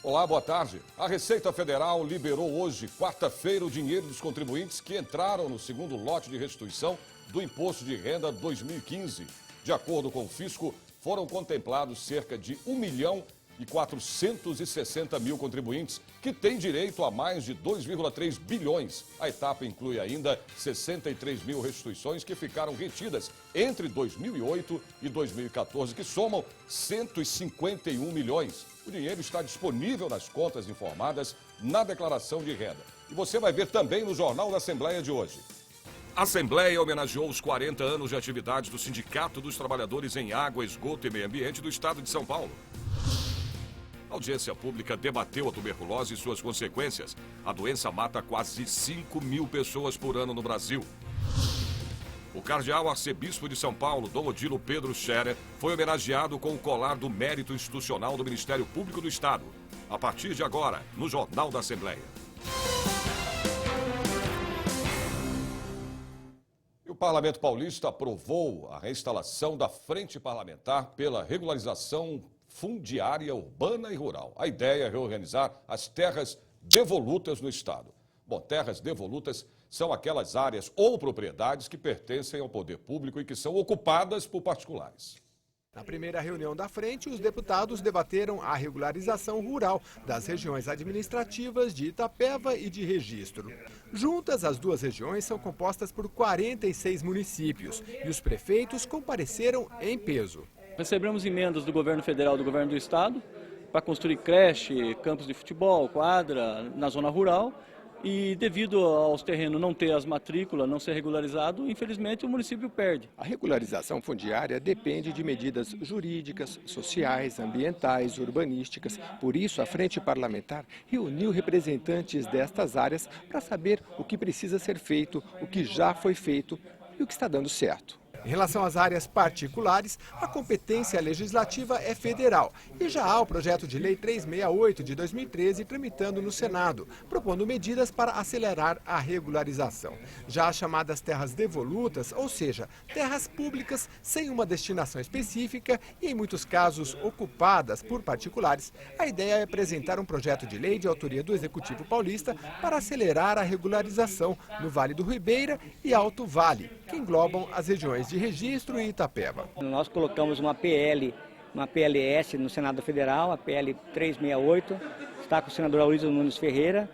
Olá, boa tarde. A Receita Federal liberou hoje, quarta-feira, o dinheiro dos contribuintes que entraram no segundo lote de restituição do Imposto de Renda 2015. De acordo com o fisco, foram contemplados cerca de 1.460.000 contribuintes que têm direito a mais de 2,3 bilhões. A etapa inclui ainda 63 mil restituições que ficaram retidas entre 2008 e 2014, que somam 151 milhões. O dinheiro está disponível nas contas informadas na declaração de renda. E você vai ver também no Jornal da Assembleia de hoje. A Assembleia homenageou os 40 anos de atividade do Sindicato dos Trabalhadores em Água, Esgoto e Meio Ambiente do Estado de São Paulo. A audiência pública debateu a tuberculose e suas consequências. A doença mata quase 5 mil pessoas por ano no Brasil. O cardeal arcebispo de São Paulo, Dom Odilo Pedro Scherer, foi homenageado com o colar do Mérito Institucional do Ministério Público do Estado. A partir de agora, no Jornal da Assembleia. E o Parlamento Paulista aprovou a reinstalação da Frente Parlamentar pela regularização fundiária urbana e rural. A ideia é reorganizar as terras devolutas no Estado. Bom, terras devolutas são aquelas áreas ou propriedades que pertencem ao poder público e que são ocupadas por particulares. Na primeira reunião da frente, os deputados debateram a regularização rural das regiões administrativas de Itapeva e de Registro. Juntas, as duas regiões são compostas por 46 municípios e os prefeitos compareceram em peso. Recebemos emendas do governo federal e do governo do estado para construir creche, campos de futebol, quadra na zona rural. E devido aos terrenos não ter as matrículas, não ser regularizado, infelizmente o município perde. A regularização fundiária depende de medidas jurídicas, sociais, ambientais, urbanísticas. Por isso, a Frente Parlamentar reuniu representantes destas áreas para saber o que precisa ser feito, o que já foi feito e o que está dando certo. Em relação às áreas particulares, a competência legislativa é federal e já há o projeto de lei 368 de 2013 tramitando no Senado, propondo medidas para acelerar a regularização. Já as chamadas terras devolutas, ou seja, terras públicas sem uma destinação específica e em muitos casos ocupadas por particulares, a ideia é apresentar um projeto de lei de autoria do Executivo Paulista para acelerar a regularização no Vale do Ribeira e Alto Vale, que englobam as regiões de Registro e Itapeva. Nós colocamos uma PLS no Senado Federal, a PL 368, está com o senador Aloysio Nunes Ferreira,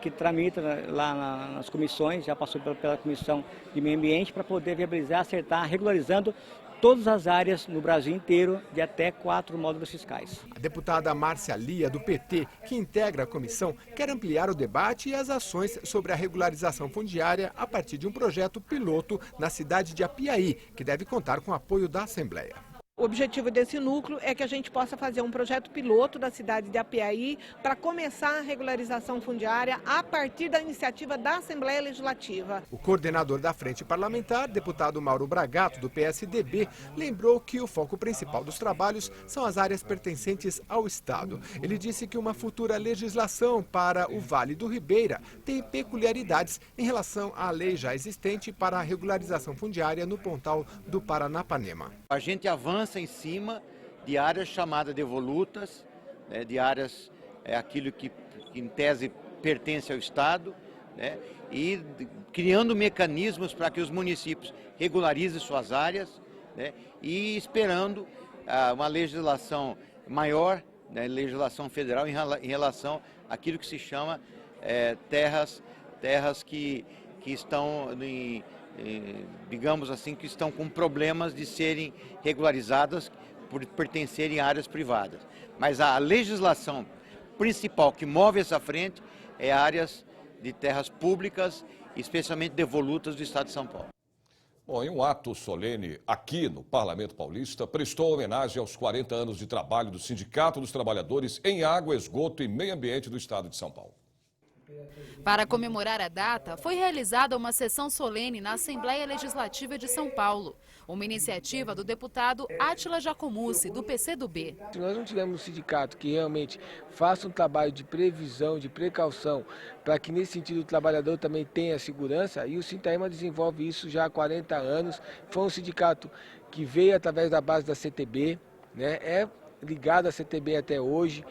que tramita lá nas comissões, já passou pela Comissão de Meio Ambiente, para poder viabilizar, acertar, regularizando todas as áreas no Brasil inteiro de até 4 módulos fiscais. A deputada Márcia Lia, do PT, que integra a comissão, quer ampliar o debate e as ações sobre a regularização fundiária a partir de um projeto piloto na cidade de Apiaí, que deve contar com o apoio da Assembleia. O objetivo desse núcleo é que a gente possa fazer um projeto piloto da cidade de Apiaí para começar a regularização fundiária a partir da iniciativa da Assembleia Legislativa. O coordenador da Frente Parlamentar, deputado Mauro Bragato, do PSDB, lembrou que o foco principal dos trabalhos são as áreas pertencentes ao Estado. Ele disse que uma futura legislação para o Vale do Ribeira tem peculiaridades em relação à lei já existente para a regularização fundiária no Pontal do Paranapanema. A gente avança em cima de áreas chamadas devolutas, né, de áreas, aquilo que em tese pertence ao Estado, né, e criando mecanismos para que os municípios regularizem suas áreas, né, e esperando uma legislação maior, né, legislação federal em relação àquilo que se chama terras que estão digamos assim, que estão com problemas de serem regularizadas por pertencerem a áreas privadas. Mas a legislação principal que move essa frente é áreas de terras públicas, especialmente devolutas do Estado de São Paulo. Bom, em um ato solene aqui no Parlamento Paulista, prestou homenagem aos 40 anos de trabalho do Sindicato dos Trabalhadores em Água, Esgoto e Meio Ambiente do Estado de São Paulo. Para comemorar a data, foi realizada uma sessão solene na Assembleia Legislativa de São Paulo, uma iniciativa do deputado Átila Giacomussi, do PCdoB. Se nós não tivermos um sindicato que realmente faça um trabalho de previsão, de precaução, para que nesse sentido o trabalhador também tenha segurança, e o Sintaema desenvolve isso já há 40 anos, foi um sindicato que veio através da base da CTB, né, é ligado à CTB até hoje,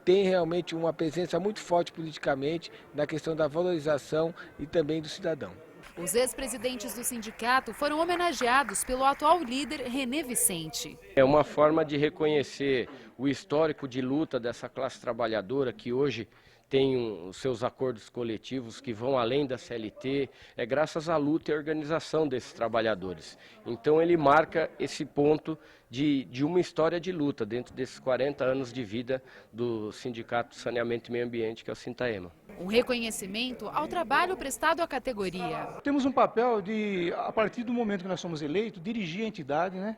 tem realmente uma presença muito forte politicamente na questão da valorização e também do cidadão. Os ex-presidentes do sindicato foram homenageados pelo atual líder René Vicente. É uma forma de reconhecer o histórico de luta dessa classe trabalhadora que hoje tem os seus acordos coletivos que vão além da CLT, é graças à luta e organização desses trabalhadores. Então ele marca esse ponto de uma história de luta dentro desses 40 anos de vida do Sindicato de Saneamento e Meio Ambiente, que é o Sintaema. Um reconhecimento ao trabalho prestado à categoria. Temos um papel de, a partir do momento que nós somos eleitos, dirigir a entidade, né?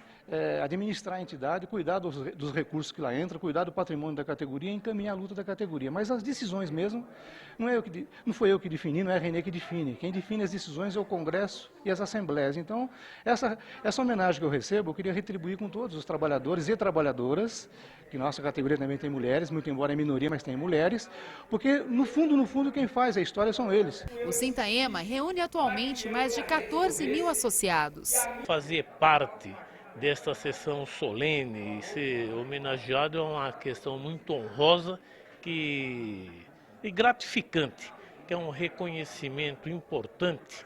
Administrar a entidade, cuidar dos recursos que lá entram, cuidar do patrimônio da categoria e encaminhar a luta da categoria. Mas as decisões mesmo, não foi eu que defini, não é a René que define. Quem define as decisões é o Congresso e as Assembleias. Então, essa homenagem que eu recebo, eu queria retribuir com todos os trabalhadores e trabalhadoras, que nossa categoria também tem mulheres, muito embora é minoria, mas tem mulheres, porque no fundo, quem faz a história são eles. O Sintaema reúne atualmente mais de 14 mil associados. Fazer parte desta sessão solene e ser homenageado é uma questão muito honrosa e gratificante, que é um reconhecimento importante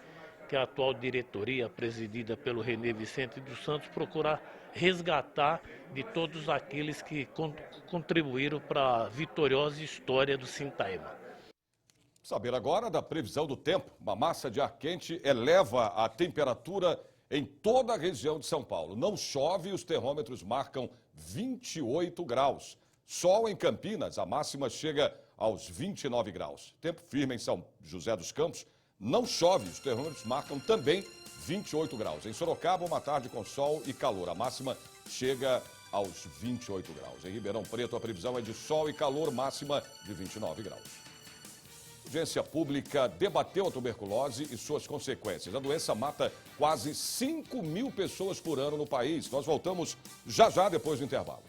que a atual diretoria, presidida pelo René Vicente dos Santos, procura resgatar de todos aqueles que contribuíram para a vitoriosa história do Sintaema. Saber agora da previsão do tempo. Uma massa de ar quente eleva a temperatura em toda a região de São Paulo. Não chove e os termômetros marcam 28 graus. Sol em Campinas, a máxima chega aos 29 graus. Tempo firme em São José dos Campos. Não chove, os termômetros marcam também 28 graus. Em Sorocaba, uma tarde com sol e calor. A máxima chega aos 28 graus. Em Ribeirão Preto, a previsão é de sol e calor, máxima de 29 graus. A audiência pública debateu a tuberculose e suas consequências. A doença mata quase 5 mil pessoas por ano no país. Nós voltamos já depois do intervalo.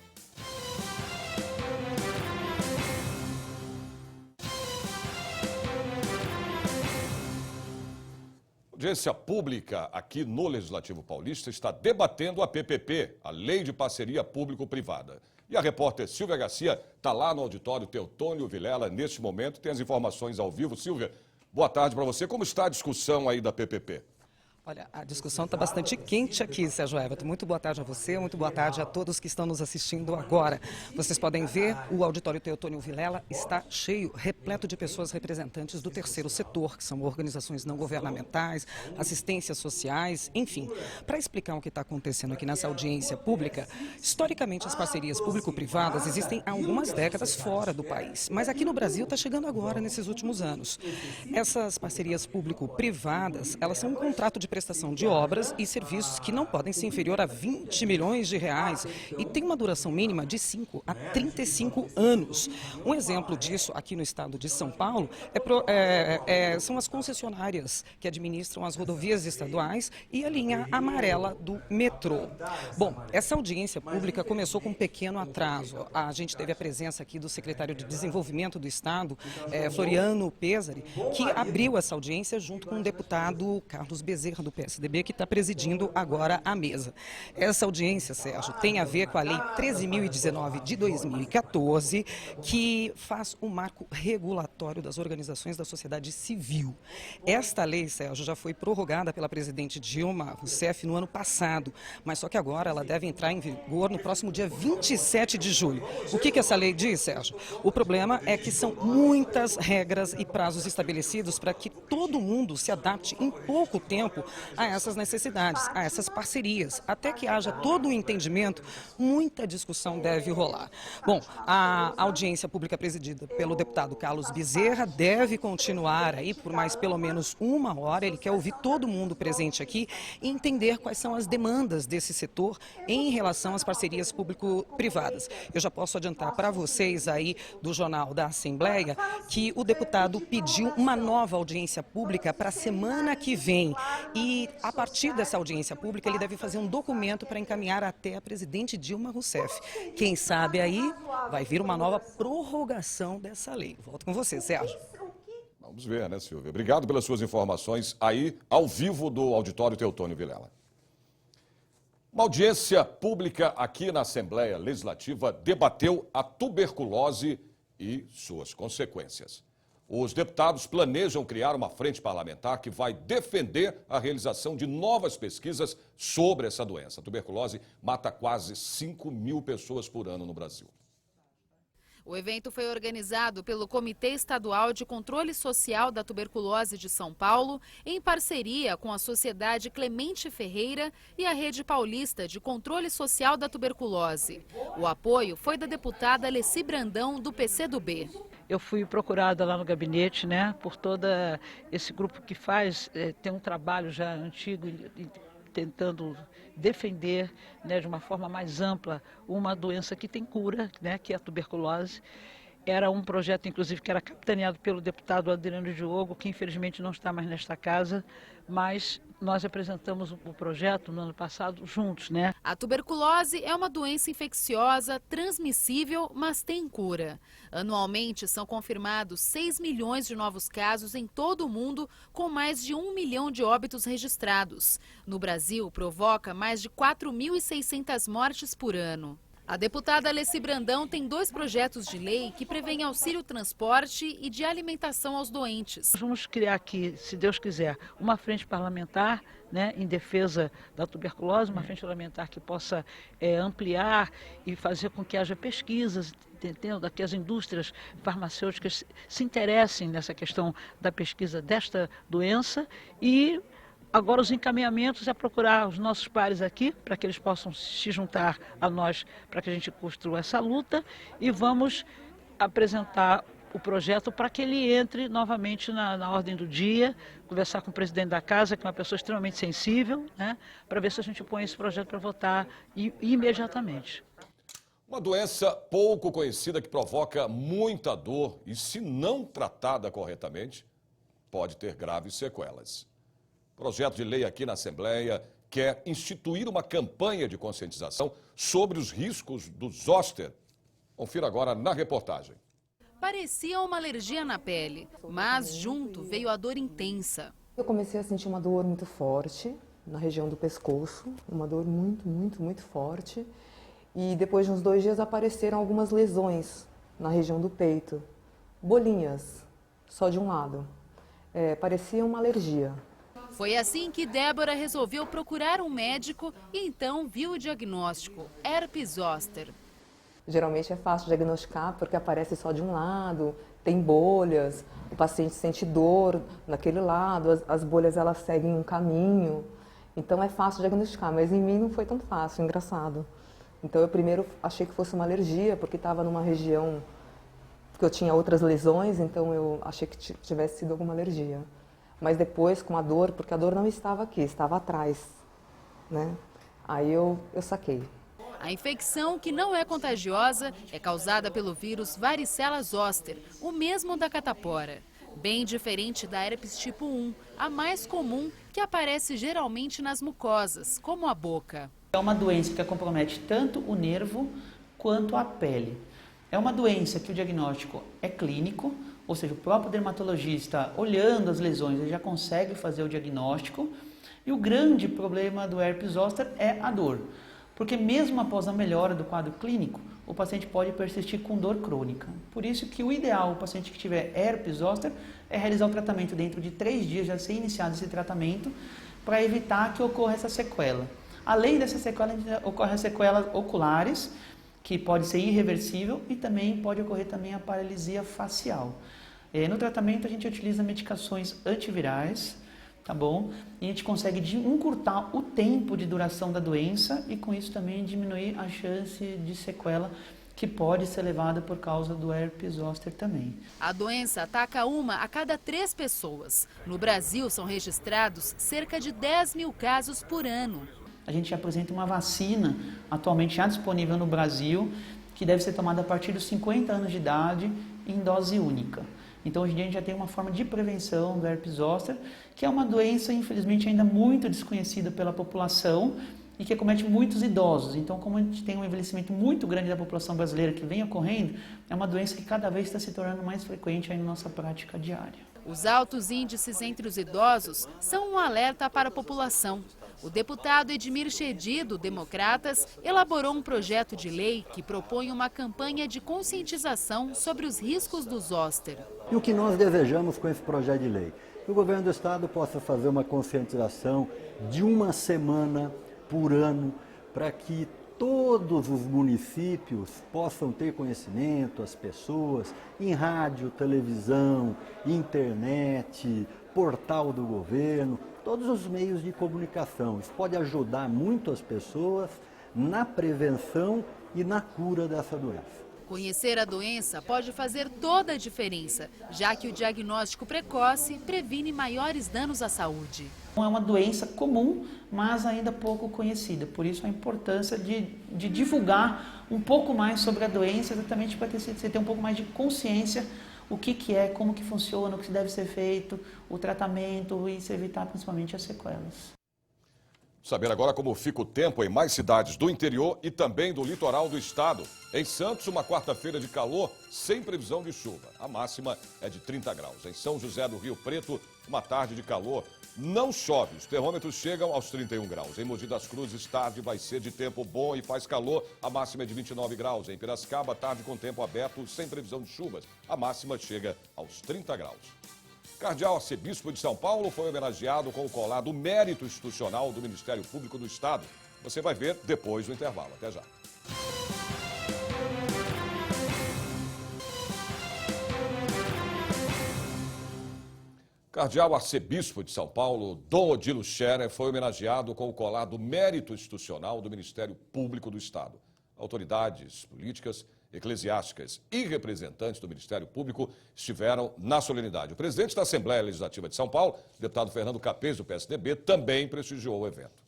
A audiência pública aqui no Legislativo Paulista está debatendo a PPP, a Lei de Parceria Público-Privada. E a repórter Silvia Garcia está lá no auditório Teotônio Vilela neste momento, tem as informações ao vivo. Silvia, boa tarde para você. Como está a discussão aí da PPP? Olha, a discussão está bastante quente aqui, Sérgio Everton. Muito boa tarde a você, muito boa tarde a todos que estão nos assistindo agora. Vocês podem ver, o auditório Teotônio Vilela está cheio, repleto de pessoas representantes do terceiro setor, que são organizações não governamentais, assistências sociais, enfim. Para explicar o que está acontecendo aqui nessa audiência pública, historicamente as parcerias público-privadas existem há algumas décadas fora do país, mas aqui no Brasil está chegando agora, nesses últimos anos. Essas parcerias público-privadas, elas são um contrato de prestação de obras e serviços que não podem ser inferior a 20 milhões de reais e tem uma duração mínima de 5 a 35 anos. Um exemplo disso aqui no estado de São Paulo são as concessionárias que administram as rodovias estaduais e a linha amarela do metrô. Bom, essa audiência pública começou com um pequeno atraso. A gente teve a presença aqui do secretário de Desenvolvimento do Estado, Floriano Pesari, que abriu essa audiência junto com o deputado Carlos Bezerra, do PSDB, que está presidindo agora a mesa. Essa audiência, Sérgio, tem a ver com a Lei 13.019 de 2014, que faz o marco regulatório das organizações da sociedade civil. Esta lei, Sérgio, já foi prorrogada pela presidente Dilma Rousseff no ano passado, mas só que agora ela deve entrar em vigor no próximo dia 27 de julho. O que essa lei diz, Sérgio? O problema é que são muitas regras e prazos estabelecidos para que todo mundo se adapte em pouco tempo a essas necessidades, a essas parcerias. Até que haja todo o entendimento, muita discussão deve rolar. Bom, a audiência pública presidida pelo deputado Carlos Bezerra deve continuar aí por mais pelo menos 1 hora. Ele quer ouvir todo mundo presente aqui e entender quais são as demandas desse setor em relação às parcerias público-privadas. Eu já posso adiantar para vocês aí do Jornal da Assembleia que o deputado pediu uma nova audiência pública para a semana que vem. E, a partir dessa audiência pública, ele deve fazer um documento para encaminhar até a presidente Dilma Rousseff. Quem sabe aí vai vir uma nova prorrogação dessa lei. Volto com você, Sérgio. Vamos ver, né, Silvia? Obrigado pelas suas informações aí, ao vivo do auditório Teotônio Vilela. Uma audiência pública aqui na Assembleia Legislativa debateu a tuberculose e suas consequências. Os deputados planejam criar uma frente parlamentar que vai defender a realização de novas pesquisas sobre essa doença. A tuberculose mata quase 5.000 pessoas por ano no Brasil. O evento foi organizado pelo Comitê Estadual de Controle Social da Tuberculose de São Paulo, em parceria com a Sociedade Clemente Ferreira e a Rede Paulista de Controle Social da Tuberculose. O apoio foi da deputada Alessi Brandão, do PCdoB. Eu fui procurada lá no gabinete, né, por todo esse grupo que tem um trabalho já antigo, tentando defender, né, de uma forma mais ampla uma doença que tem cura, né, que é a tuberculose. Era um projeto, inclusive, que era capitaneado pelo deputado Adriano Diogo, que infelizmente não está mais nesta casa, mas nós apresentamos o projeto no ano passado juntos, né? A tuberculose é uma doença infecciosa, transmissível, mas tem cura. Anualmente são confirmados 6 milhões de novos casos em todo o mundo, com mais de 1 milhão de óbitos registrados. No Brasil, provoca mais de 4.600 mortes por ano. A deputada Alessi Brandão tem 2 projetos de lei que prevêem auxílio transporte e de alimentação aos doentes. Vamos criar aqui, se Deus quiser, uma frente parlamentar, né, em defesa da tuberculose, uma frente parlamentar que possa ampliar e fazer com que haja pesquisas, entendendo, que as indústrias farmacêuticas se interessem nessa questão da pesquisa desta doença. E agora os encaminhamentos é procurar os nossos pares aqui, para que eles possam se juntar a nós, para que a gente construa essa luta, e vamos apresentar o projeto para que ele entre novamente na ordem do dia, conversar com o presidente da casa, que é uma pessoa extremamente sensível, né, para ver se a gente põe esse projeto para votar imediatamente. Uma doença pouco conhecida que provoca muita dor e, se não tratada corretamente, pode ter graves sequelas. O projeto de lei aqui na Assembleia quer instituir uma campanha de conscientização sobre os riscos do zoster. Confira agora na reportagem. Parecia uma alergia na pele, mas junto veio a dor intensa. Eu comecei a sentir uma dor muito forte na região do pescoço, uma dor muito forte. E depois de uns 2 dias apareceram algumas lesões na região do peito, bolinhas, só de um lado. Parecia uma alergia. Foi assim que Débora resolveu procurar um médico e então viu o diagnóstico, herpes zoster. Geralmente é fácil diagnosticar porque aparece só de um lado, tem bolhas, o paciente sente dor naquele lado, as bolhas elas seguem um caminho, então é fácil diagnosticar, mas em mim não foi tão fácil, engraçado. Então eu primeiro achei que fosse uma alergia, porque estava numa região que eu tinha outras lesões, então eu achei que tivesse sido alguma alergia. Mas depois, com a dor, porque a dor não estava aqui, estava atrás, né? Aí eu saquei. A infecção, que não é contagiosa, é causada pelo vírus varicela zoster, o mesmo da catapora. Bem diferente da herpes tipo 1, a mais comum, que aparece geralmente nas mucosas, como a boca. É uma doença que compromete tanto o nervo quanto a pele. É uma doença que o diagnóstico é clínico, ou seja, o próprio dermatologista, olhando as lesões, ele já consegue fazer o diagnóstico. E o grande problema do herpes zoster é a dor, porque mesmo após a melhora do quadro clínico, o paciente pode persistir com dor crônica. Por isso que o ideal, o paciente que tiver herpes zoster, é realizar o tratamento dentro de 3 dias, já ser iniciado esse tratamento, para evitar que ocorra essa sequela. Além dessa sequela, ocorrem as sequelas oculares, que pode ser irreversível, e também pode ocorrer também a paralisia facial. No tratamento a gente utiliza medicações antivirais, tá bom? E a gente consegue encurtar o tempo de duração da doença e com isso também diminuir a chance de sequela que pode ser levada por causa do herpes zoster também. A doença ataca 1 a cada 3 pessoas. No Brasil são registrados cerca de 10 mil casos por ano. A gente apresenta uma vacina atualmente já disponível no Brasil, que deve ser tomada a partir dos 50 anos de idade em dose única. Então hoje em dia a gente já tem uma forma de prevenção do herpes zoster, que é uma doença infelizmente ainda muito desconhecida pela população e que acomete muitos idosos. Então, como a gente tem um envelhecimento muito grande da população brasileira que vem ocorrendo, é uma doença que cada vez está se tornando mais frequente aí na nossa prática diária. Os altos índices entre os idosos são um alerta para a população. O deputado Edmir Chedi, do Democratas, elaborou um projeto de lei que propõe uma campanha de conscientização sobre os riscos do zoster. E o que nós desejamos com esse projeto de lei? Que o governo do estado possa fazer uma conscientização de uma semana por ano, para que todos os municípios possam ter conhecimento, as pessoas, em rádio, televisão, internet, portal do governo, todos os meios de comunicação. Isso pode ajudar muito as pessoas na prevenção e na cura dessa doença. Conhecer a doença pode fazer toda a diferença, já que o diagnóstico precoce previne maiores danos à saúde. É uma doença comum, mas ainda pouco conhecida. Por isso a importância de divulgar um pouco mais sobre a doença, exatamente para que você tenha um pouco mais de consciência o que é, como que funciona, o que deve ser feito, o tratamento e se evitar principalmente as sequelas. Saber agora como fica o tempo em mais cidades do interior e também do litoral do estado. Em Santos, uma quarta-feira de calor sem previsão de chuva. A máxima é de 30 graus. Em São José do Rio Preto, uma tarde de calor. Não chove, os termômetros chegam aos 31 graus. Em Mogi das Cruzes, tarde vai ser de tempo bom e faz calor. A máxima é de 29 graus. Em Piracicaba, tarde com tempo aberto, sem previsão de chuvas. A máxima chega aos 30 graus. Cardeal Arcebispo de São Paulo foi homenageado com o colar do Mérito Institucional do Ministério Público do Estado. Você vai ver depois do intervalo. Até já. Cardeal Arcebispo de São Paulo, Dom Odilo Scherer, foi homenageado com o colar do Mérito Institucional do Ministério Público do Estado. Autoridades políticas, eclesiásticas e representantes do Ministério Público estiveram na solenidade. O presidente da Assembleia Legislativa de São Paulo, deputado Fernando Capês, do PSDB, também prestigiou o evento.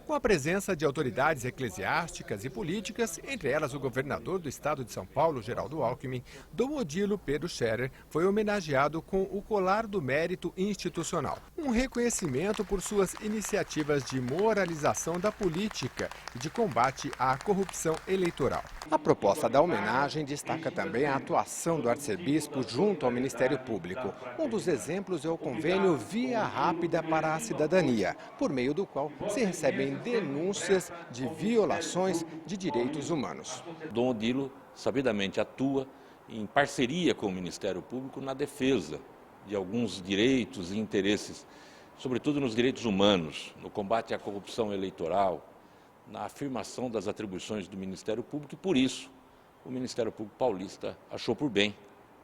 Com a presença de autoridades eclesiásticas e políticas, entre elas o governador do estado de São Paulo, Geraldo Alckmin, Dom Odilo Pedro Scherer foi homenageado com o colar do Mérito Institucional. Um reconhecimento por suas iniciativas de moralização da política e de combate à corrupção eleitoral. A proposta da homenagem destaca também a atuação do arcebispo junto ao Ministério Público. Um dos exemplos é o convênio Via Rápida para a Cidadania, por meio do qual se recebem denúncias de violações de direitos humanos. Dom Odilo sabidamente atua em parceria com o Ministério Público na defesa de alguns direitos e interesses, sobretudo nos direitos humanos, no combate à corrupção eleitoral, na afirmação das atribuições do Ministério Público, e por isso o Ministério Público paulista achou por bem,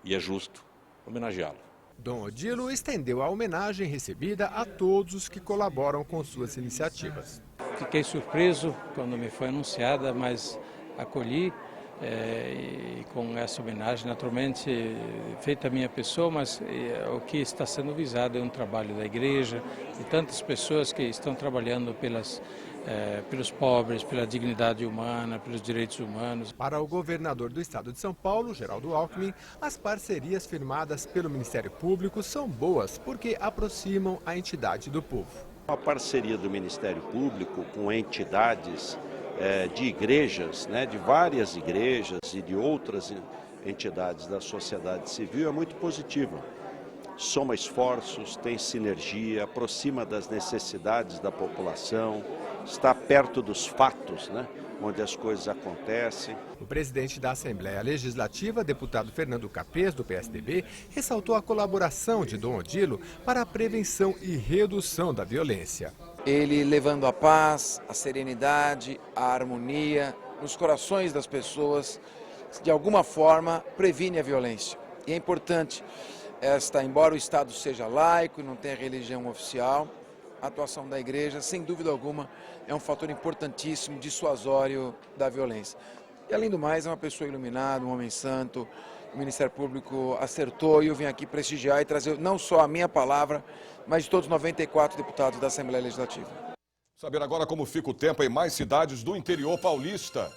e é justo, homenageá-lo. Dom Odilo estendeu a homenagem recebida a todos os que colaboram com suas iniciativas. Fiquei surpreso quando me foi anunciada, mas acolhi e com essa homenagem, naturalmente, feita a minha pessoa, mas o que está sendo visado é um trabalho da igreja, de tantas pessoas que estão trabalhando pelos pobres, pela dignidade humana, pelos direitos humanos. Para o governador do estado de São Paulo, Geraldo Alckmin, as parcerias firmadas pelo Ministério Público são boas porque aproximam a entidade do povo. A parceria do Ministério Público com entidades de igrejas, de várias igrejas e de outras entidades da sociedade civil é muito positiva. Soma esforços, tem sinergia, aproxima das necessidades da população, está perto dos fatos, onde as coisas acontecem. O presidente da Assembleia Legislativa, deputado Fernando Capês, do PSDB, ressaltou a colaboração de Dom Odilo para a prevenção e redução da violência. Ele levando a paz, a serenidade, a harmonia nos corações das pessoas, de alguma forma previne a violência. E é importante embora o Estado seja laico e não tenha religião oficial, a atuação da igreja, sem dúvida alguma, é um fator importantíssimo, dissuasório da violência. E além do mais, é uma pessoa iluminada, um homem santo, o Ministério Público acertou e eu vim aqui prestigiar e trazer não só a minha palavra, mas de todos os 94 deputados da Assembleia Legislativa. Saber agora como fica o tempo em mais cidades do interior paulista.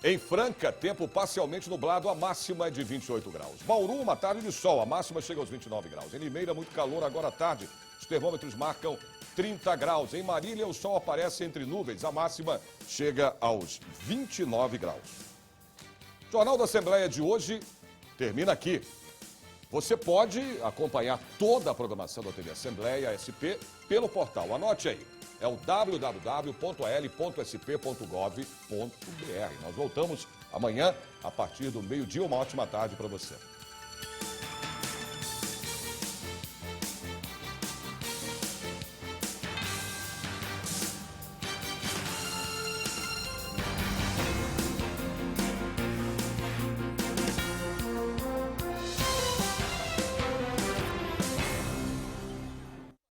Em Franca, tempo parcialmente nublado, a máxima é de 28 graus. Bauru, uma tarde de sol, a máxima chega aos 29 graus. Em Limeira, muito calor agora à tarde, os termômetros marcam 30 graus. Em Marília, o sol aparece entre nuvens, a máxima chega aos 29 graus. O Jornal da Assembleia de hoje termina aqui. Você pode acompanhar toda a programação da TV Assembleia SP pelo portal. Anote aí, é o www.al.sp.gov.br. Nós voltamos amanhã, a partir do meio-dia. Uma ótima tarde para você.